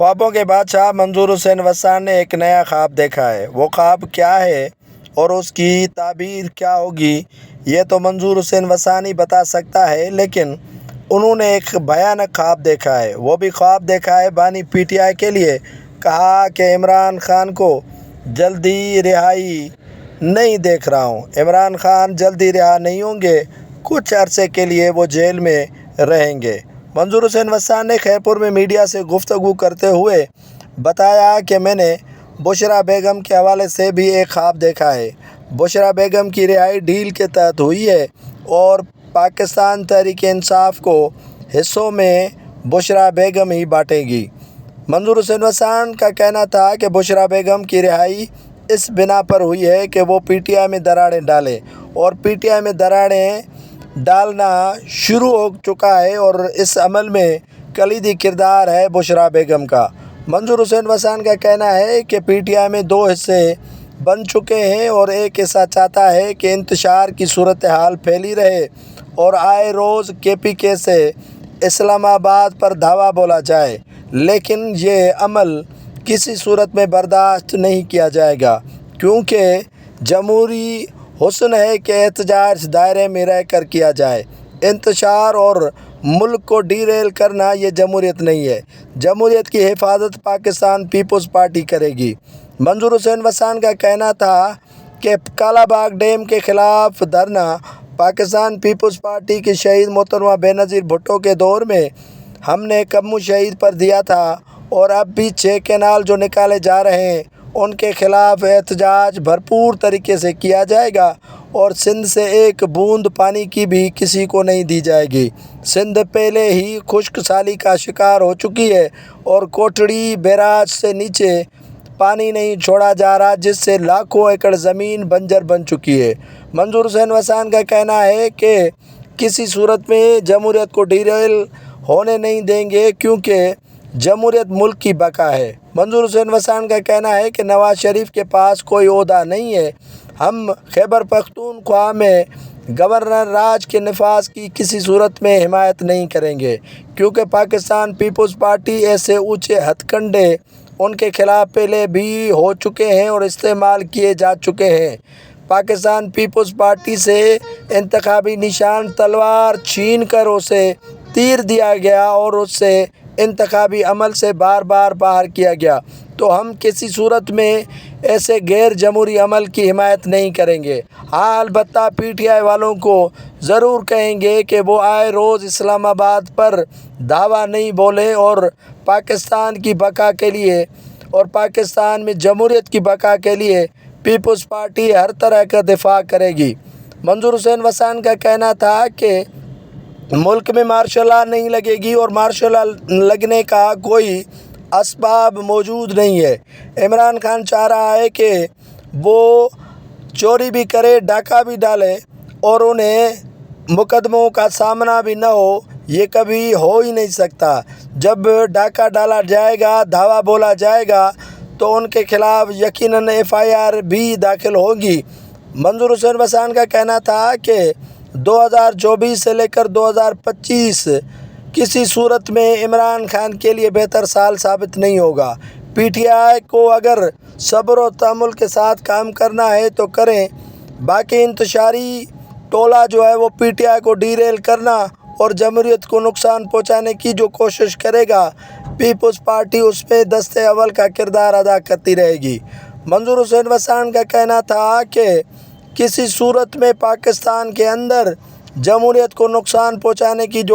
ख्वाबों के बादशाह मंजूर हुसैन वस्सान ने एक नया ख्वाब देखा है। वो ख्वाब क्या है और उसकी ताबीर क्या होगी, ये तो मंजूर हुसैन वस्सान ही बता सकता है। लेकिन उन्होंने एक भयानक ख्वाब देखा है। वो भी ख्वाब देखा है बानी पीटीआई के लिए। कहा कि इमरान खान को जल्दी रिहाई नहीं देख रहा हूँ। इमरान खान जल्दी रिहा नहीं होंगे, कुछ अरसे के लिए वो जेल में रहेंगे। मंजूर हुसैन वस्सान ने खैरपुर में मीडिया से गुफ्तगू करते हुए बताया कि मैंने बुशरा बेगम के हवाले से भी एक ख्वाब देखा है। बुशरा बेगम की रिहाई डील के तहत हुई है और पाकिस्तान तहरीक इंसाफ को हिस्सों में बुशरा बेगम ही बांटेगी। मंजूर हुसैन वस्सान का कहना था कि बुशरा बेगम की रिहाई इस बिना पर हुई है कि वो पीटीआई में दरारें डालें, और पीटीआई में दरारें डालना शुरू हो चुका है और इस अमल में कलीदी किरदार है बुशरा बेगम का। मंजूर हुसैन वस्सान का कहना है कि पीटीआई में दो हिस्से बन चुके हैं और एक हिस्सा चाहता है कि इंतशार की सूरत हाल फैली रहे और आए रोज़ केपीके से इस्लामाबाद पर धावा बोला जाए, लेकिन ये अमल किसी सूरत में बर्दाश्त नहीं किया जाएगा, क्योंकि जमहूरी हुस्न है कि एहतजाज दायरे में रह कर किया जाए। इंतशार और मुल्क को डीरेल करना ये जमहूरियत नहीं है। जमहूरियत की हिफाजत पाकिस्तान पीपल्स पार्टी करेगी। मंजूर हुसैन वस्सान का कहना था कि कालाबाग डैम के ख़िलाफ़ धरना पाकिस्तान पीपल्स पार्टी के शहीद मोहतरमा बेनज़ीर भुट्टो के दौर में हमने कम्मू शहीद पर दिया था, और अब भी 6 कैनाल जो निकाले जा रहे हैं उनके ख़िलाफ़ एहतजाज भरपूर तरीके से किया जाएगा और सिंध से एक बूंद पानी की भी किसी को नहीं दी जाएगी। सिंध पहले ही खुश्क साली का शिकार हो चुकी है और कोटड़ी बैराज से नीचे पानी नहीं छोड़ा जा रहा, जिससे लाखों एकड़ ज़मीन बंजर बन चुकी है। मंजूर हुसैन वस्सान का कहना है कि किसी सूरत में जमहूरियत को डीरेल होने नहीं देंगे, क्योंकि जमहूरियत मुल्क की बका है। मंजूर हुसैन वस्सान का कहना है कि नवाज शरीफ के पास कोई ओहदा नहीं है। हम खैबर पख्तूनख्वा में गवर्नर राज के नफाज की किसी सूरत में हिमायत नहीं करेंगे, क्योंकि पाकिस्तान पीपल्स पार्टी ऐसे ऊँचे हथकंडे उनके ख़िलाफ़ पहले भी हो चुके हैं और इस्तेमाल किए जा चुके हैं। पाकिस्तान पीपल्स पार्टी से इंतखाबी निशान तलवार छीन कर उसे तीर दिया गया और उससे इंतखाबी अमल से बार बार बाहर किया गया, तो हम किसी सूरत में ऐसे गैर जमहूरी अमल की हिमायत नहीं करेंगे। हाँ, अलबत्ता पीटीआई वालों को ज़रूर कहेंगे कि वो आए रोज़ इस्लामाबाद पर धावा नहीं बोले और पाकिस्तान की बका के लिए और पाकिस्तान में जमहूरियत की बका के लिए पीपल्स पार्टी हर तरह का दिफा करेगी। मंजूर हुसैन वस्सान का कहना था कि मुल्क में मार्शल लॉ नहीं लगेगी और मार्शल लॉ लगने का कोई असबाब मौजूद नहीं है। इमरान खान चाह रहा है कि वो चोरी भी करे, डाका भी डाले और उन्हें मुकदमों का सामना भी न हो। ये कभी हो ही नहीं सकता। जब डाका डाला जाएगा, धावा बोला जाएगा, तो उनके ख़िलाफ़ यकीनन FIR भी दाखिल होगी। मंजूर हुसैन वस्सान का कहना था कि 2024 से लेकर 2025 किसी सूरत में इमरान खान के लिए बेहतर साल साबित नहीं होगा। पीटीआई को अगर सब्र और तहम्मुल के साथ काम करना है तो करें, बाकी इंतशारी टोला जो है वो पीटीआई को डीरेल करना और जमहूरियत को नुकसान पहुंचाने की जो कोशिश करेगा, पीपल्स पार्टी उसमें दस्ते अव्वल का किरदार अदा करती रहेगी। मंजूर हुसैन वस्सान का कहना था कि किसी सूरत में पाकिस्तान के अंदर जमहूरियत को नुकसान पहुंचाने की जो